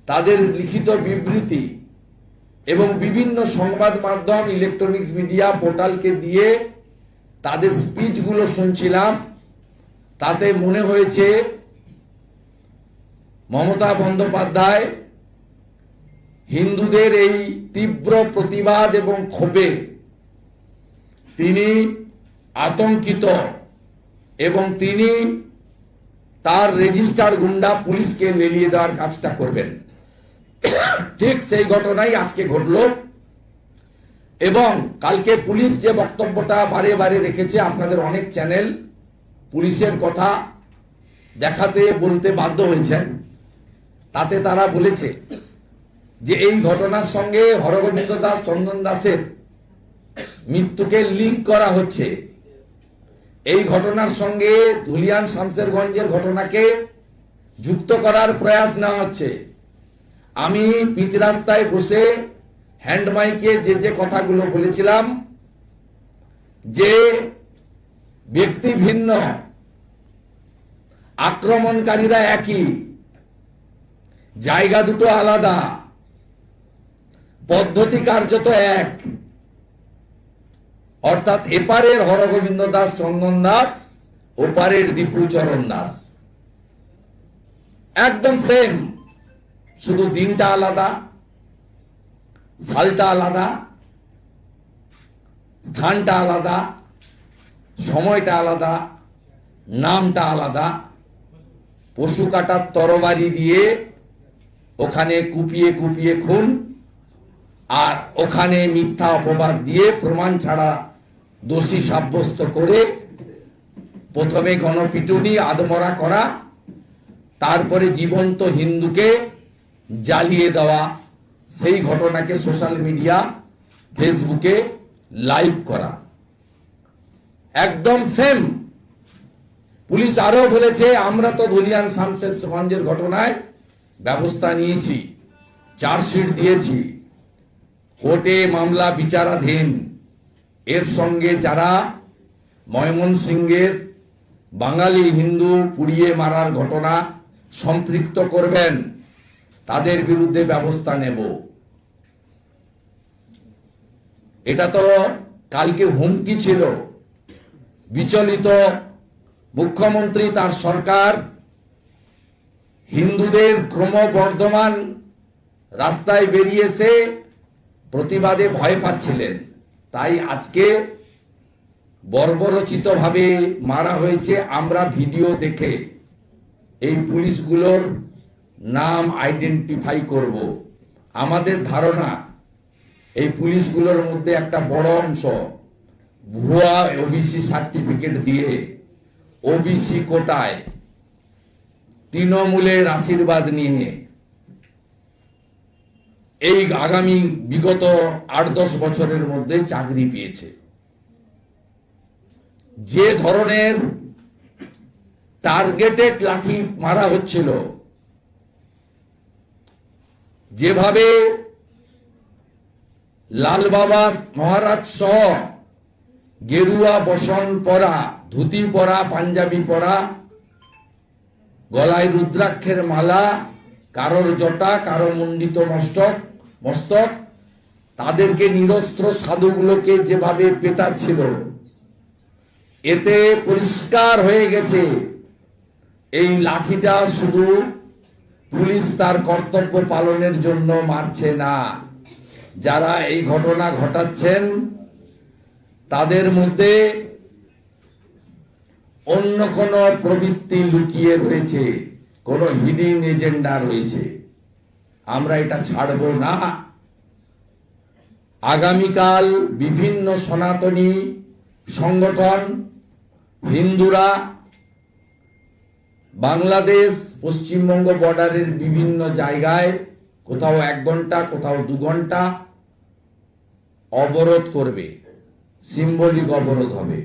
তাদের লিখিত বিবৃতি এবং বিভিন্ন সংবাদ মাধ্যম, ইলেকট্রনিক্স মিডিয়া পোর্টালকে দিয়ে তাদের স্পিচগুলো শুনছিলাম। তাতে মনে হয়েছে মমতা বন্দ্যোপাধ্যায় হিন্দুদের এই তীব্র প্রতিবাদ এবং ক্ষোভে তিনি আতঙ্কিত এবং তিনি তার রেজিস্টার গুন্ডা পুলিশকে লেলিয়ে দেওয়ার কাজটা করবেন। ঠিক সেই ঘটনাই আজকে ঘটল এবং কালকে পুলিশ যে বক্তব্যটা বারে বারে রেখেছে, আপনাদের অনেক চ্যানেল পুলিশের কথা দেখাতে বলতে বাধ্য হয়েছেন। তাতে তারা বলেছে যে এই ঘটনার সঙ্গে হরগোবিন্দ দাস, চন্দন দাসের মৃত্যুকে লিঙ্ক করা হচ্ছে। এই ঘটনার সঙ্গে ধুলিয়ান শামসেরগঞ্জের ঘটনাকে যুক্ত করার প্রয়াস নেওয়া হচ্ছে। আমি পিচ রাস্তায় বসে হ্যান্ড মাইকে যে কথাগুলো বলেছিলাম, যে ব্যক্তি ভিন্ন, আক্রমণকারীরা একই, জায়গা দুটো আলাদা, পদ্ধতি কার্যত এক, অর্থাৎ এপারের হরগোবিন্দ দাস, চন্দন দাস, ওপারের দীপুচরণ দাস একদম সেম, শুধু দিনটা আলাদা, সালটা আলাদা, স্থানটা আলাদা, সময়টা আলাদা, নামটা আলাদা। পশু কাটার তরবারি দিয়ে ওখানে কুপিয়ে কুপিয়ে খুন, আর ওখানে মিথ্যা অপবাদ দিয়ে প্রমাণ ছাড়া দোষী সাব্যস্ত করে প্রথমে গণপিটুনি, আদমরা করা, তারপরে জীবন্ত হিন্দুকে জ্বালিয়ে দেওয়া, সেই ঘটনাকে সোশ্যাল মিডিয়া, ফেসবুকে লাইভ করা, একদম সেম। পুলিশ আরো বলেছে, আমরা তো ধুলিয়ান শামসেরগঞ্জের ঘটনায় ব্যবস্থা নিয়েছি, চার্জশিট দিয়েছি, কোর্টে মামলা বিচারাধীন। এর সঙ্গে যারা ময়মনসিংহের বাঙালি হিন্দু পুড়িয়ে মারার ঘটনা সম্পৃক্ত করবেন, তাদের বিরুদ্ধে ব্যবস্থা নেব। এটা তো কালকে হুমকি ছিল। বিচলিত মুখ্যমন্ত্রী, তার সরকার হিন্দুদের ক্রমবর্ধমান রাস্তায় বেরিয়েছে প্রতিবাদে ভয় পাচ্ছিলেন, তাই আজকে বর্বরচিতভাবে মারা হয়েছে। আমরা ভিডিও দেখে এই পুলিশগুলোর নাম আইডেন্টিফাই করব। আমাদের ধারণা এই পুলিশগুলোর মধ্যে একটা বড় অংশ ভুয়া ওবিসি সার্টিফিকেট দিয়ে ওবিসি কোটায় তৃণমূলের আশীর্বাদ নিয়ে এই আগামী বিগত 8-10 বছরের মধ্যে চাকরি পেয়েছে। যে ধরনের টার্গেটেড লাঠি মারা হচ্ছিল, যেভাবে লাল বাবা মহারাজ সহ গেরুয়া বসন পরা, ধুতি পরা, পাঞ্জাবি পরা, গলায় রুদ্রাক্ষের মালা, কারোর জটা, কারো মণ্ডিত মস্তক, তাদেরকে নিরস্ত্র সাধুগুলোকে যেভাবে পেটাচ্ছিল, এতে পরিষ্কার হয়ে গেছে এই লাঠিটা শুধু পুলিশ তার কর্তব্য পালনের জন্য মারছে না। যারা এই ঘটনা ঘটাচ্ছেন তাদের মধ্যে অন্য কোন প্রবৃত্তি লুকিয়ে রয়েছে, কোন হিডিং এজেন্ডা রয়েছে। আমরা এটা ছাড়ব না। আগামীকাল বিভিন্ন সনাতনী সংগঠন, হিন্দুরা বাংলাদেশ পশ্চিমবঙ্গ বর্ডারের বিভিন্ন জায়গায় কোথাও 1 ঘন্টা, কোথাও 2 ঘন্টা অবরোধ করবে, সিম্বলিক অবরোধ হবে।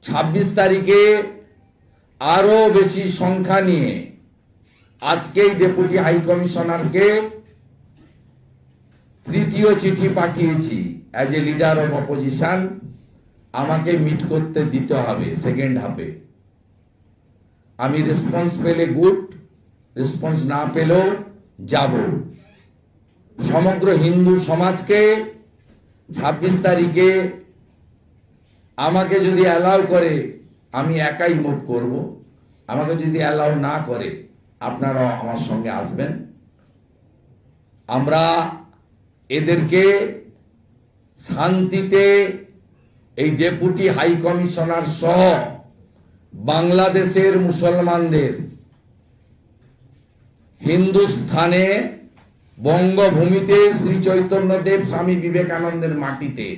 26 তারিখে আরো বেশি সংখ্যা নিয়ে আজকেই ডেপুটি হাই কমিশনারকে 3য় চিঠি পাঠিয়েছি। As a leader of opposition আমাকে মিট করতে দিতে হবে সেকেন্ড হাফে। আমি রেসপন্স পেলে গুড, রেসপন্স না পেলেও যাব। সমগ্র হিন্দু সমাজকে 26 তারিখে আমাকে যদি অ্যালাউ করে আমি একাই মুভ করব, আমাকে যদি অ্যালাউ না করে আপনারাও আমার সঙ্গে আসবেন। আমরা এদেরকে শান্তিতে এই ডেপুটি হাই কমিশনার সহ বাংলাদেশের মুসলমানদের হিন্দুস্থানে বঙ্গভূমিতে শ্রী চৈতন্যদেব স্বামী বিবেকানন্দের মাটিতে,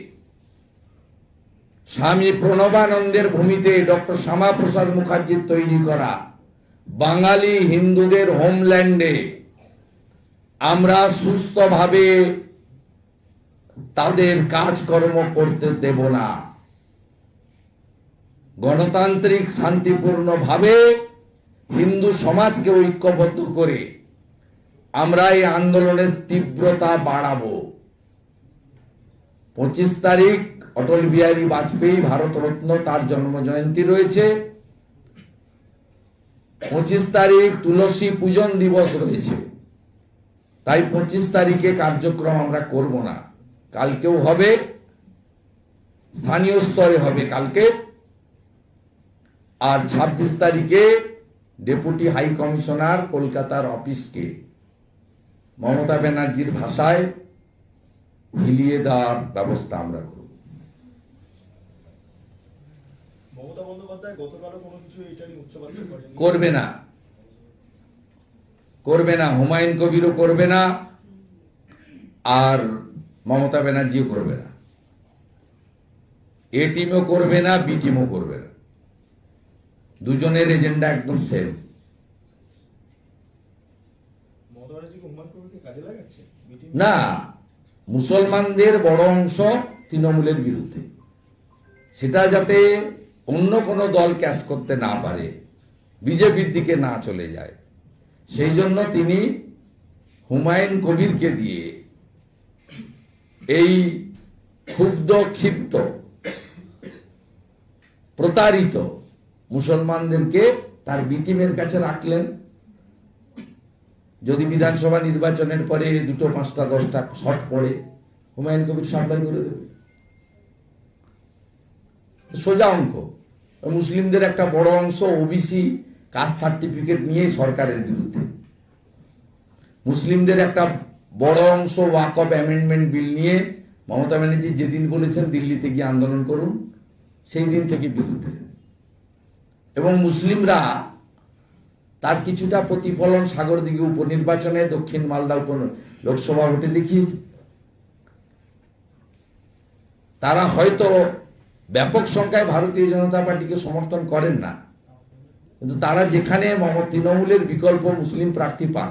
স্বামী প্রণবানন্দের ভূমিতে ডক্টর শ্যামাপ্রসাদ মুখার্জির তৈরি করা বাঙালি হিন্দুদের হোমল্যান্ডে আমরা সুস্থভাবে তাদের কাজকর্ম করতে দেব না। গণতান্ত্রিক শান্তিপূর্ণভাবে হিন্দু সমাজকে ঐক্যবদ্ধ করে আমরা এই আন্দোলনের তীব্রতা বাড়াবো। 25 তারিখ অটল বিহারী বাজপেয়ী ভারতরত্ন, তার জন্মজয়ন্তী রয়েছে। 25 তারিখ তুলসী পূজন দিবস রয়েছে। তাই 25 তারিখে কার্যক্রম আমরা করব না, কালকেও হবে, স্থানীয় স্তরে হবে কালকে। আর 26 তারিখে ডেপুটি হাই কমিশনার কলকাতার অফিসকে মমতা ব্যানার্জির ভাষায় হিলিয়ে দেওয়ার ব্যবস্থা আমরা করব। মমতা বন্দ্যোপাধ্যায় গতকালও কোনো কিছু এটা নিয়ে উচ্চবাচ্য করেন? করবে না, হুমায়ুন কবিরও করবে না, আর মমতা ব্যানার্জিও করবে না। এ টিমও করবে না, বি টিমও করবে না। দুজনের এজেন্ডা একদম সেম। না, মুসলমানদের বড় অংশ তৃণমূলের বিরুদ্ধে, সেটা যাতে অন্য কোনো দল ক্যাচ করতে না পারে, বিজেপির দিকে না চলে যায়, সেই জন্য তিনি হুমায়ুন কবিরকে দিয়ে এই ক্ষুব্ধ, ক্ষিপ্ত, প্রতারিত মুসলমানদেরকে তার বিটিমের কাছে রাখলেন। যদি বিধানসভা নির্বাচনের পরে 2, 5, 10টা শট পড়ে, হুমায়ুন কবির সাপ্লাই করে দেবে। সোজা অঙ্ক। মুসলিমদের একটা বড় অংশ ওবিসি কাস্ট সার্টিফিকেট নিয়ে সরকারের বিরুদ্ধে, মুসলিমদের একটা বড় অংশ ওয়াকফ অ্যামেন্ডমেন্ট বিল নিয়ে মমতা ব্যানার্জি যেদিন বলেছেন দিল্লিতে গিয়ে আন্দোলন করুন, সেই দিন থেকে বিরুদ্ধে। এবং মুসলিমরা তার কিছুটা প্রতিফলন সাগরদিঘি উপনির্বাচনে, দক্ষিণ মালদা লোকসভা ভোটে দেখিয়েছে। তারা হয়তো ব্যাপক সংখ্যায় ভারতীয় জনতা পার্টিকে সমর্থন করেন না, কিন্তু তারা যেখানে তৃণমূলের বিকল্প মুসলিম প্রার্থী পান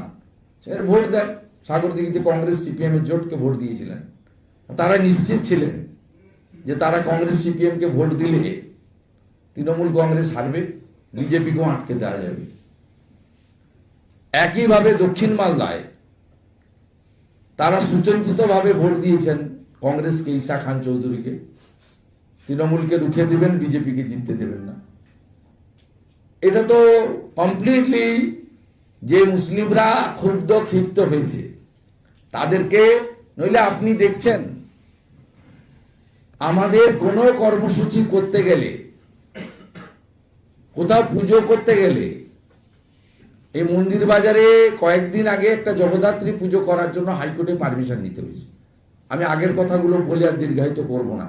সেখানে ভোট দেন। সাগরদিঘিতে কংগ্রেস সিপিএম এর জোটকে ভোট দিয়েছিলেন। তারা নিশ্চিত ছিলেন যে তারা কংগ্রেস সিপিএম কে ভোট দিলে তৃণমূল কংগ্রেস হারবে, বিজেপিকেও আটকে দেওয়া যাবে। একইভাবে দক্ষিণ মালদায় তারা সুচিন্তিতভাবে ভোট দিয়েছেন কংগ্রেসকে, ঈশা খান চৌধুরীকে। তৃণমূলকে রুখে দেবেন, বিজেপিকে জিততে দেবেন না। এটা তো কমপ্লিটলি যে মুসলিমরা ক্ষুব্ধ, ক্ষিপ্ত হয়েছে তাদেরকে। নইলে আপনি দেখছেন আমাদের কোনো কর্মসূচি করতে গেলে, কোথাও পুজো করতে গেলে, এই মন্দির বাজারে কয়েকদিন আগে একটা জগদ্ধাত্রী পুজো করার জন্য হাইকোর্টে পারমিশন নিতে হয়েছে। আমি আগের কথাগুলো বলে আর দীর্ঘায়িত করব না।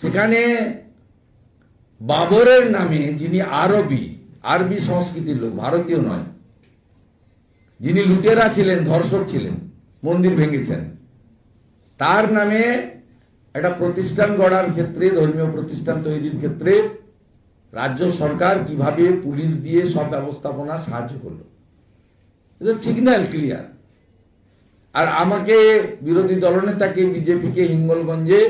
সেখানে বাবরের নামে, যিনি আরবি সংস্কৃতির লোক, ভারতীয় নয়, যিনি লুটেরা ছিলেন, ধর্ষক ছিলেন, মন্দির ভেঙেছেন, তার নামে একটা প্রতিষ্ঠান গড়ার ক্ষেত্রে, ধর্মীয় প্রতিষ্ঠান তৈরির ক্ষেত্রে রাজ্য সরকার কিভাবে পুলিশ দিয়ে সব ব্যবস্থাপনা সাহায্য করলো, সিগন্যাল ক্লিয়ার। আর আমাকে বিরোধী দলনেতাকে, বিজেপিকে হিঙ্গলগঞ্জে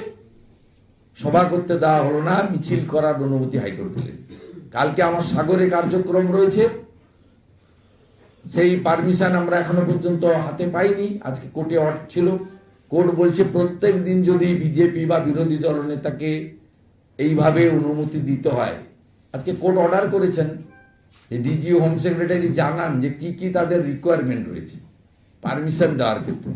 সভা করতে দেওয়া হলো না, মিছিল করার অনুমতি হাইকোর্ট দিলেন। কালকে আমার সাগরে কার্যক্রম রয়েছে, সেই পারমিশন আমরা এখনো পর্যন্ত হাতে পাইনি। আজকে কোর্টে অর্ডার ছিল, কোর্ট বলছে প্রত্যেক দিন যদি বিজেপি বা বিরোধী দলনেতাকে এইভাবে অনুমতি দিতে হয়, আজকে কোর্ট অর্ডার করেছেন ডিজি হোম সেক্রেটারি জানান যে কি কি তাদের রিকোয়ারমেন্ট রয়েছে পারমিশন দেওয়ার ক্ষেত্রে।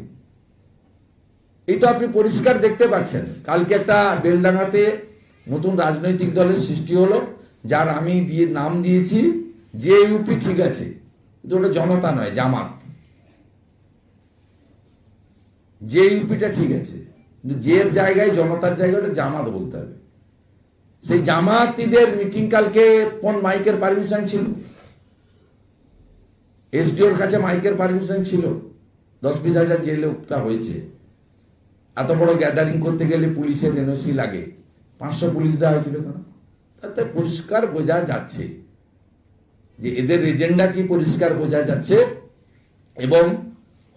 এই তো আপনি পরিষ্কার দেখতে পাচ্ছেন। কালকে একটা বেলডাঙ্গাতে নতুন রাজনৈতিক দলের সৃষ্টি হলো, যার আমি নাম দিয়েছি যে ইউপি। ঠিক আছে, কিন্তু ওটা জনতা নয়, জামাত। যে ইউপিটা ঠিক আছে, কিন্তু জের জায়গায় জনতার জায়গায় ওটা জামাত বলতে হবে। সেই জামাতিদের মিটিং কালকে কোন মাইকের পারমিশন ছিল? এসডিওর কাছে মাইকের পারমিশন ছিল? 10-20 হাজার যে লোকটা হয়েছে, এত বড় গ্যাদারিং করতে গেলে পুলিশের এনওসি লাগে। 500 পুলিশ দেওয়া হয়েছিল কেন? তাতে পরিষ্কার বোঝা যাচ্ছে যে এদের এজেন্ডা কি, পরিষ্কার বোঝা যাচ্ছে। এবং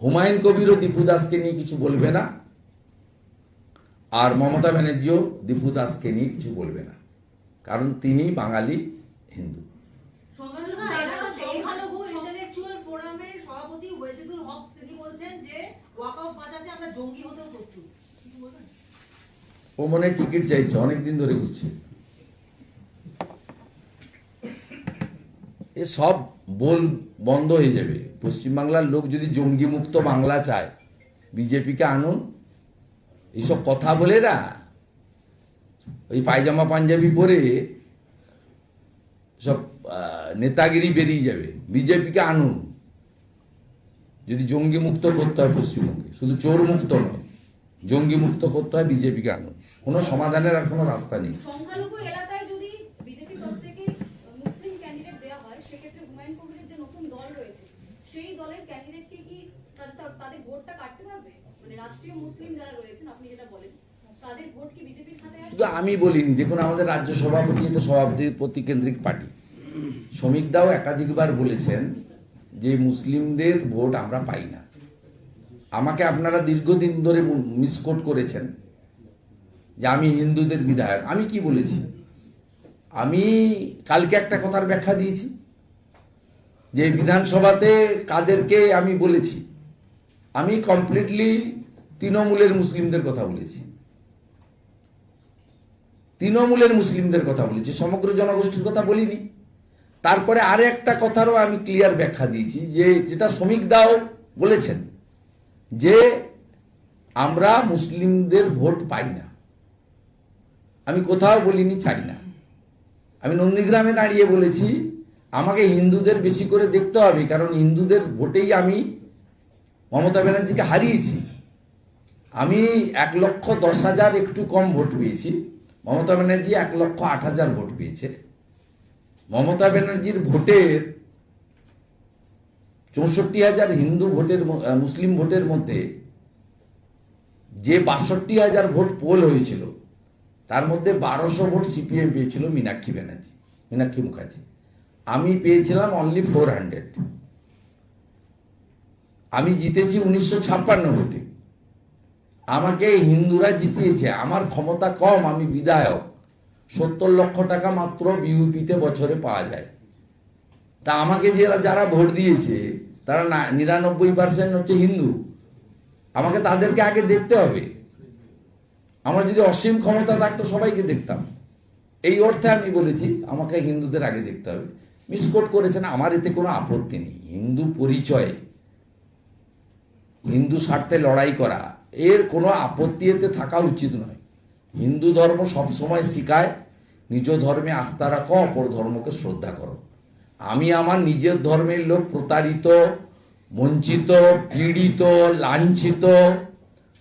হুমায়ুন কবির ও দীপু দাসকে নিয়ে কিছু বলবে না, আর মমতা ব্যানার্জিও দীপু দাসকে নিয়ে কিছু বলবে না, কারণ তিনি বাঙালি হিন্দু। ইন্টেলেকচুয়াল ফোরামের সভাপতি ওয়াজিদুল হক তিনি বলছেন যে ওয়াকআউট বাঁচাতে আমরা জঙ্গি হতেও প্রস্তুত। কিছু বলবেন? ও মনে টিকিট চাইছে, অনেকদিন ধরে ঘুরছে। এ সব বন্ধ হয়ে যাবে। পশ্চিমবাংলার লোক যদি জঙ্গি মুক্ত বাংলা চায়, বিজেপিকে আনুন। এইসব কথা বলে না, ওই পায়জামা পাঞ্জাবি পরে সব নেতাগিরি বেরিয়ে যাবে। বিজেপিকে আনুন যদি জঙ্গি মুক্ত করতে হয় পশ্চিমবঙ্গে, শুধু চোর মুক্ত নয়, জঙ্গি মুক্ত করতে হয়, বিজেপিকে আনুন। কোনো সমাধানের আর কোনো রাস্তা নেই। সংখ্যালঘু এলাকায় যদি বিজেপি তরফ থেকে মুসলিম ক্যান্ডিডেট দেওয়া হয়, সেক্ষেত্রে হুমায়ুন কবিরের যে নতুন দল রয়েছে, সেই দলের ক্যান্ডিডেটকে কি তাদের ভোটটা কাটতে পারবে? মানে রাষ্ট্রীয় মুসলিম যারা রয়েছেন, আপনি যেটা বলেন, তাদের ভোট কি বিজেপির খাতে আসবে? শুধু আমি বলিনি, দেখুন আমাদের রাজ্য সভাপতি, এটা সভাপতি কেন্দ্রিক পার্টি, শ্রমিক দাও একাধিকবার বলেছেন যে মুসলিমদের ভোট আমরা পাই না। আমাকে আপনারা দীর্ঘদিন ধরে মিসকোট করেছেন যে আমি হিন্দুদের বিধায়ক। আমি কি বলেছি? আমি কালকে একটা কথার ব্যাখ্যা দিয়েছি যে বিধানসভাতে কাদেরকে আমি বলেছি। আমি কমপ্লিটলি তৃণমূলের মুসলিমদের কথা বলেছি, তৃণমূলের মুসলিমদের কথা বলেছি, সমগ্র জনগোষ্ঠীর কথা বলিনি। তারপরে আরে একটা কথারও আমি ক্লিয়ার ব্যাখ্যা দিয়েছি, যে যেটা শ্রমিক দাও বলেছেন যে আমরা মুসলিমদের ভোট পাই না। আমি কোথাও বলিনি চাই না। আমি নন্দীগ্রামে দাঁড়িয়ে বলেছি আমাকে হিন্দুদের বেশি করে দেখতে হবে, কারণ হিন্দুদের ভোটেই আমি মমতা ব্যানার্জিকে হারিয়েছি। আমি 1,10,000 একটু কম ভোট পেয়েছি, মমতা ব্যানার্জি 1,08,000 ভোট পেয়েছে। মমতা ব্যানার্জির ভোটের 64,000 হিন্দু ভোটের, মুসলিম ভোটের মধ্যে যে 62,000 ভোট পোল হয়েছিল, তার মধ্যে 1200 ভোট সিপিএম পেয়েছিল মীনাক্ষী মুখার্জি। আমি পেয়েছিলাম অনলি 400। আমি জিতেছি 1956 ভোটে। আমাকে হিন্দুরা জিতিয়েছে, আমার ক্ষমতা কম, আমি বিধায়ক। 70 লক্ষ টাকা মাত্র বিউপিতে বছরে পাওয়া যায়। তা আমাকে যারা ভোট দিয়েছে তারা 99% হচ্ছে হিন্দু। আমাকে তাদেরকে আগে দেখতে হবে। আমার যদি অসীম ক্ষমতা থাকতো সবাইকে দেখতাম। এই অর্থে আমি বলেছি আমাকে হিন্দুদের আগে দেখতে হবে। মিসকোট করেছেন, আমার এতে কোনো আপত্তি নেই। হিন্দু পরিচয়ে, হিন্দু স্বার্থে লড়াই করা, এর কোনো আপত্তি এতে থাকা উচিত নয়। হিন্দু ধর্ম সবসময় শিখায় নিজ ধর্মে আস্থা রাখো, অপর ধর্মকে শ্রদ্ধা করো। আমি আমার নিজের ধর্মের লোক প্রতারিত, বঞ্চিত, পীড়িত, লাঞ্ছিত,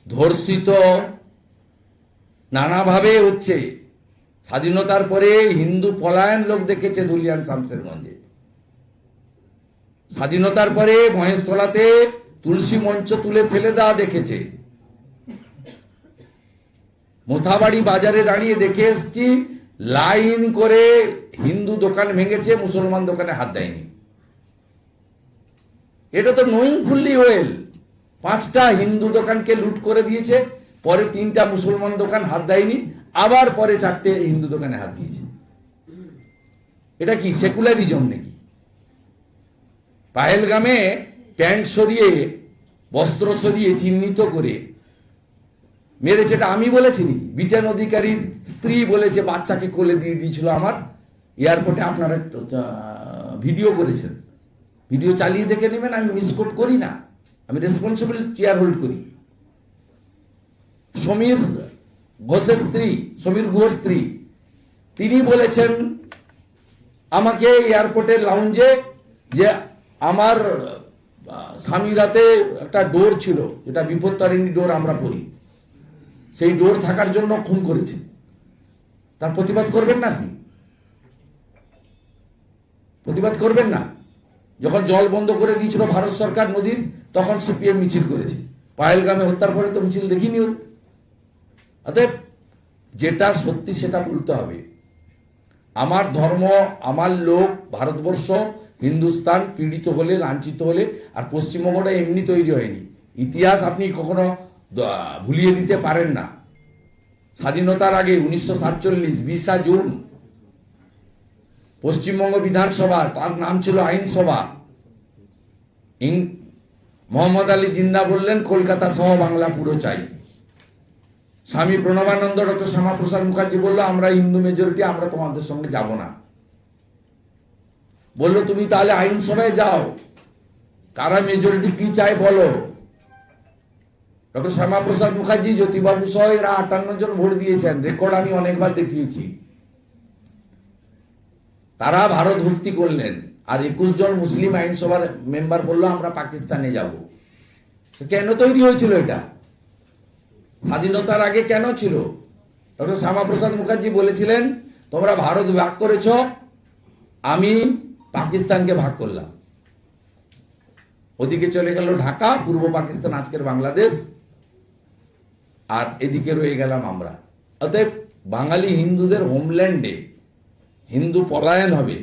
ধর্ষিত নানাভাবে হচ্ছে। স্বাধীনতার পরে হিন্দু পলায়ন লোক দেখেছে ধুলিয়ান শামসেরগঞ্জে। স্বাধীনতার পরে মহেশতলাতে তুলসী মঞ্চ তুলে ফেলে দেওয়া দেখেছে। মোথাবাড়ি বাজারে দাঁড়িয়ে দেখে এসছি লাইন করে হিন্দু দোকান ভেঙেছে, মুসলমান দোকানে হাত দেয়নি। এটা তো নোয়িং ফুললি ওয়েল। 5টা হিন্দু দোকানকে লুট করে দিয়েছে, পরে 3টা মুসলমান দোকান হাত দেয়নি, আবার পরে 4টে হিন্দু দোকানে হাত দিয়েছে। এটা কি সেকুলারিজম নাকি? পাহেলগামে প্যান্ট সরিয়ে, বস্ত্র সরিয়ে চিহ্নিত করে মেরেছে, এটা আমি বলেছি নাকি? বিটেন অধিকারীর স্ত্রী বলেছে বাচ্চাকে কোলে দিয়ে দিয়েছিল আমার। এয়ারপোর্টে আপনারা ভিডিও করেছেন, ভিডিও চালিয়ে দেখে নেবেন। আমি মিসকোট করি না, আমি রেসপন্সিবল চেয়ার হোল্ড করি। সমীর ঘোষের স্ত্রী, সমীর গুহর স্ত্রী, তিনি বলেছেন আমাকে এয়ারপোর্টের লাউঞ্জে যে আমার স্বামীর হাতে একটা ডোর ছিল, যেটা বিপত্তারিণী ডোর আমরা পড়ি, সেই ডোর থাকার জন্য খুন করেছে। তার প্রতিবাদ করবেন না? আপনি প্রতিবাদ করবেন না? যখন জল বন্ধ করে দিয়েছিল ভারত সরকার নদীর, তখন সিপিএম মিছিল করেছে। পায়েলগামে হত্যার পরে তো মিছিল দেখিনি। অতএব যেটা সত্যি সেটা বলতে হবে। আমার ধর্ম, আমার লোক, ভারতবর্ষ, হিন্দুস্তান পীড়িত হলে, লাঞ্ছিত হলে, আর পশ্চিমবঙ্গটা এমনি তৈরি হয়নি। ইতিহাস আপনি কখনো ভুলিয়ে দিতে পারেন না। স্বাধীনতার আগে 1947 20 জুন পশ্চিমবঙ্গ বিধানসভা, তার নাম ছিল আইনসভা, মোহাম্মদ আলী জিন্না বললেন কলকাতা সহ বাংলা পুরো চাই। স্বামী প্রণবানন্দ ডক্টর শ্যামাপ্রসাদ মুখার্জি বললো আমরা হিন্দু মেজরিটি, আমরা তোমাদের সঙ্গে যাব না। বললো তুমি তাহলে আইনসভায় যাও, কারা মেজরিটি কি চায় বলো। ডক্টর শ্যামাপ্রসাদ মুখার্জি, জ্যোতিবাবু সহ এরা 58 জন ভোট দিয়েছেন, রেকর্ড আমি অনেকবার দেখিয়েছি। তারা ভারত ভর্তি করলেন, আর 21 জন মুসলিম আইনসভার মেম্বার বললো আমরা পাকিস্তানে যাব। কেন তৈরি হয়েছিল এটা? স্বাধীনতার আগে কেন ছিল? ডক্টর শ্যামাপ্রসাদ মুখার্জি বলেছিলেন তোমরা ভারত ভাগ করেছ, আমি পাকিস্তানকে ভাগ করলাম। ওদিকে চলে গেল ঢাকা, পূর্ব পাকিস্তান আজকের বাংলাদেশ, আর এদিকে রয়ে গেলাম আমরা। অতএব বাঙালি হিন্দুদের হোমল্যান্ডে হিন্দু পলায়ন হবে,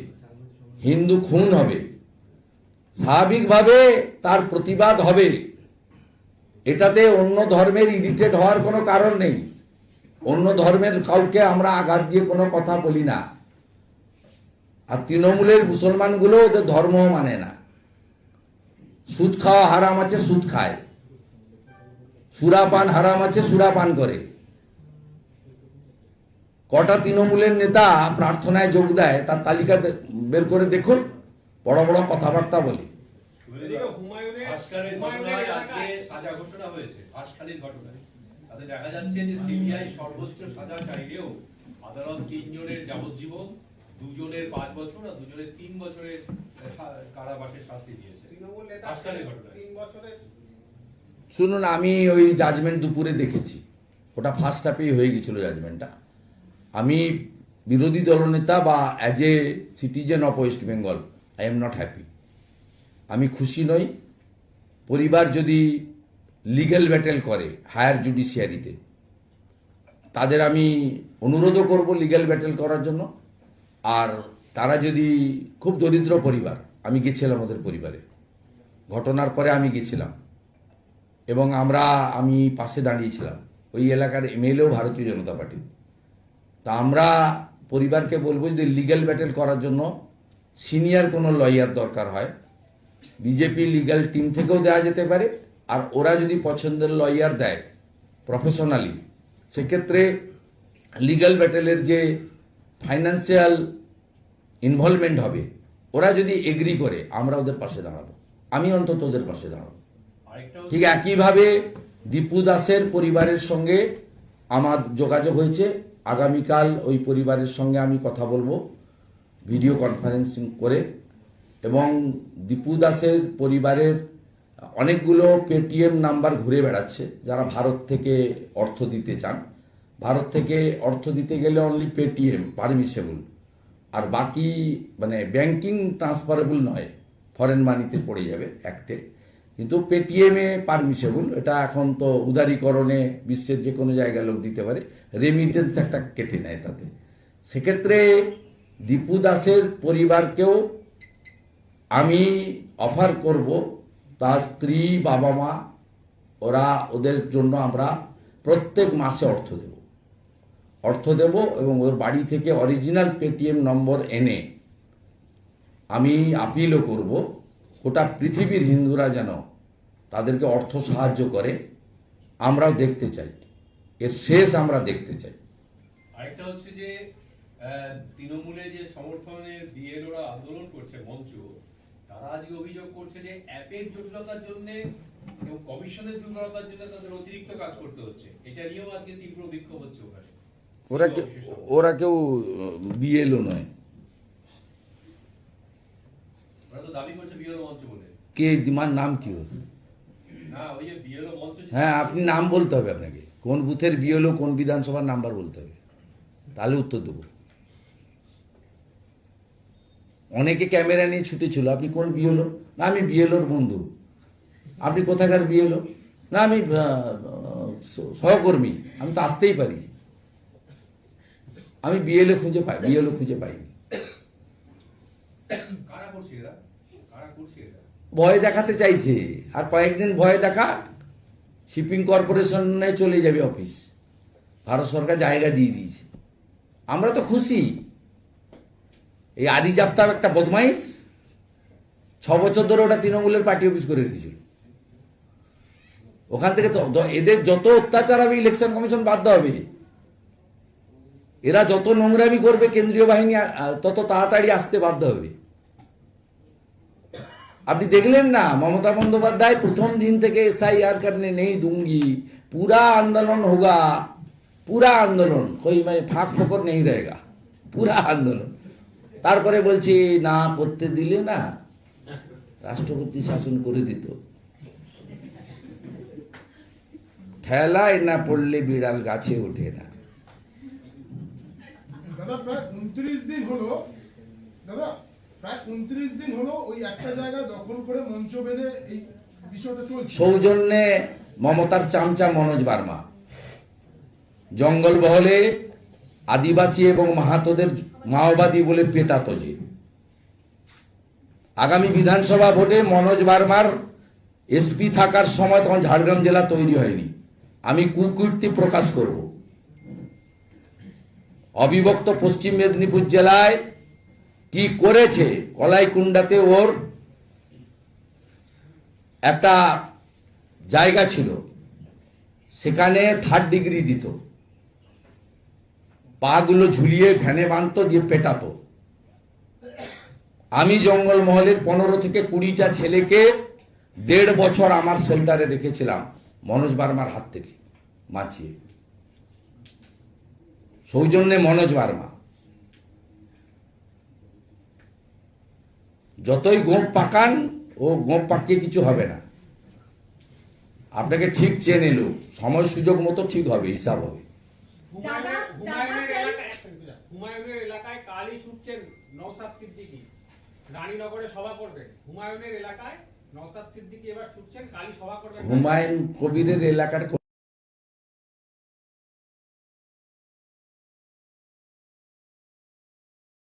হিন্দু খুন হবে, স্বাভাবিকভাবে তার প্রতিবাদ হবে। এটাতে অন্য ধর্মের ইরিটেট হওয়ার কোনো কারণ নেই। অন্য ধর্মের কাউকে আমরা আঘাত দিয়ে কোনো কথা বলি না। আর তৃণমূলের মুসলমানগুলো ওদের ধর্ম মানে না। সুদ খাওয়া হারাম আছে, সুদ খায়। সুরাপান হারাম আছে, সুরাপান করে। কটা তৃণমূলের নেতা প্রার্থনায় যোগ দেয় তার তালিকা বের করে দেখুন। বড় বড় কথাবার্তা বলি। ভাস্করের ঘটনায় আজকে সাজা ঘোষণা হয়েছে। ভাস্করের ঘটনায় তাতে দেখা যাচ্ছে যে সিবিআই সর্বোচ্চ সাজা চাইলেও আদালত 3 জনের যাবজ্জীবন, 2 জনের 5 বছর আর 2 জনের 3 বছরের কারাবাসের শাস্তি দিয়েছে। ভাস্করের ঘটনায় 3 বছরের। শুনুন, আমি ওই জাজমেন্ট দুপুরে দেখেছি, ওটা ফার্স্ট হাফেই হয়ে গেছিল জাজমেন্টটা। আমি বিরোধী দলনেতা বা as a citizen of West Bengal I am not happy. আমি খুশি নই। পরিবার যদি লিগ্যাল ব্যাটেল করে হায়ার জুডিশিয়ারিতে, তাদের আমি অনুরোধও করব লিগ্যাল ব্যাটেল করার জন্য। আর তারা যদি খুব দরিদ্র পরিবার, আমি গেছিলাম ওদের পরিবারে, ঘটনার পরে আমি গেছিলাম এবং আমি পাশে দাঁড়িয়েছিলাম। ওই এলাকার এমএলএও ভারতীয় জনতা পার্টি। তা আমরা পরিবারকে বলবো যদি লিগ্যাল ব্যাটেল করার জন্য সিনিয়র কোনো লয়ার দরকার হয়, বিজেপি লিগ্যাল টিম থেকেও দেওয়া যেতে পারে। আর ওরা যদি পছন্দের লয়ার দেয় প্রফেশনালি, সেক্ষেত্রে লিগ্যাল ব্যাটেলের যে ফাইন্যান্সিয়াল ইনভলভমেন্ট হবে, ওরা যদি এগ্রি করে আমরা ওদের পাশে দাঁড়াবো। আমি অন্তত ওদের পাশে দাঁড়াবো। ঠিক একইভাবে দীপু দাসের পরিবারের সঙ্গে আমার যোগাযোগ হয়েছে। আগামীকাল ওই পরিবারের সঙ্গে আমি কথা বলবো ভিডিও কনফারেন্সিং করে। এবং দীপু দাসের পরিবারের অনেকগুলো পেটিএম নাম্বার ঘুরে বেড়াচ্ছে যারা ভারত থেকে অর্থ দিতে চান। ভারত থেকে অর্থ দিতে গেলে অনলি পেটিএম পারমিসেবল, আর বাকি মানে ব্যাংকিং ট্রান্সফারেবল নয়, ফরেন মানিতে পড়ে যাবে অ্যাক্টে। কিন্তু পেটিএমে পারমিসেবল। এটা এখন তো উদারীকরণে বিশ্বের যে কোনো জায়গায় লোক দিতে পারে, রেমিটেন্স একটা কেটে নেয় তাতে। সেক্ষেত্রে দীপু দাসের পরিবারকেও আমি অফার করব, তার স্ত্রী, বাবা মা, ওদের জন্য আমরা প্রত্যেক মাসে অর্থ দেব এবং ওর বাড়ি থেকে অরিজিনাল পেটিএম নম্বর এনে আমি আপিলও করব গোটা পৃথিবীর হিন্দুরা যেন তাদেরকে অর্থ সাহায্য করে। আমরাও দেখতে চাই, এর শেষ আমরা দেখতে চাই। আরেকটা হচ্ছে যে তৃণমূলে যে সমর্থনের বিএলওরা আন্দোলন করছে মঞ্চ, তারা আজকে অভিযোগ করছে যে অ্যাপের জটিলতার জন্য এবং কমিশনের দুর্বলতার জন্য তাদের অতিরিক্ত কাজ করতে হচ্ছে। এটা নিয়েও আজকে তীব্র বিক্ষোভ হচ্ছে ওখানে। ওরা কেউ বিএলও নয়। ওরা তো দাবি করছে বিএলও মঞ্চ বলে। কে তোমার নাম কি ওর? না, ওই যে বিএলও মঞ্চ। হ্যাঁ, আপনি নাম বলতে হবে আপনাকে, কোন বুথের বিএলও, কোন বিধানসভার নাম্বার বলতে হবে, তাহলে উত্তর দেবো। অনেকে ক্যামেরা নিয়ে ছুটেছিল, আপনি কোন বিএলও? না আমি বিএলওর বন্ধু। আপনি কোথাকার বিএলও? না আমি সহকর্মী, আমি তো আসতেই পারি। আমি বিএলও খুঁজে পাইনি। কারা করছে এরা? কারা করছে এটা? ভয় দেখাতে চাইছে, আর কয়েকদিন ভয় দেখা, শিপিং কর্পোরেশনে চলে যাবে অফিস। ভারত সরকার জায়গা দিয়ে দিয়েছে, আমরা তো খুশি। এই আদি জাপ্তার একটা বদমাইশ 6 বছর ধরে ওটা তৃণমূলের পার্টি অফিস করে রেখেছিল। ওখান থেকে তো এদের যত অত্যাচার হবে ইলেকশন কমিশন বাধ্য হবে। এরা যত নোংরামি করবে কেন্দ্রীয় বাহিনী তত তাড়াতাড়ি আসতে বাধ্য হবে। আপনি দেখলেন না, মমতা বন্দ্যোপাধ্যায় প্রথম দিন থেকে SIR करने नहीं दूंगी, पूरा आंदोलन होगा, पूरा आंदोलन, कोई मैं फाक फोकर नहीं रहेगा, पूरा आंदोलन। তারপরে বলছি না করতে দিলে না রাষ্ট্রপতি শাসন করে দিত। ঠেলায় না পড়লে বিড়াল গাছে ওঠে না। দাদা প্রায় 29 দিন হলো, ওই একটা জায়গা দখল করে মঞ্চ বেঁধে এই বিষয়টা চলছে। সৌজন্যে মমতার চামচা মনোজ বার্মা জঙ্গলমহলে আদিবাসী এবং মাহাতোদের মাওবাদী বলে পেটাতো যে। আগামী বিধানসভা ভোটে মনোজ বার্মার এসপি থাকার সময় তখন ঝাড়গ্রাম জেলা তৈরি হয়নি। আমি কুকীর্তি প্রকাশ করব। অবিভক্ত পশ্চিম মেদিনীপুর জেলায় কি করেছে, কলাইকুণ্ডাতে ওর একটা জায়গা ছিল, সেখানে 3rd ডিগ্রি দিত, পাগুলো ঝুলিয়ে ভ্যানে বাঁধতো, দিয়ে পেটাতো। আমি জঙ্গলমহলের 15 থেকে 20টা ছেলেকে 1.5 বছর আমার শেল্টারে রেখেছিলাম মনোজ বার্মার হাত থেকে বাঁচিয়ে। সৌজন্যে মনোজ বার্মা। যতই গোপ পাকান, ও গোপ পাকিয়ে কিছু হবে না। আপনাকে ঠিক চেনে নিল, সময় সুযোগ মতো ঠিক হবে, হিসাব হবে। হুমায়ুনের এলাকায় কালই ছুটছেন নওশাদ সিদ্দিকী, রানীনগরে সভা করবেন। হুমায়ুনের এলাকায় নওশাদ সিদ্দিকী এবার ছুটছেন, কালই সভা করবেন। হুমায়ুন কবিরের এলাকার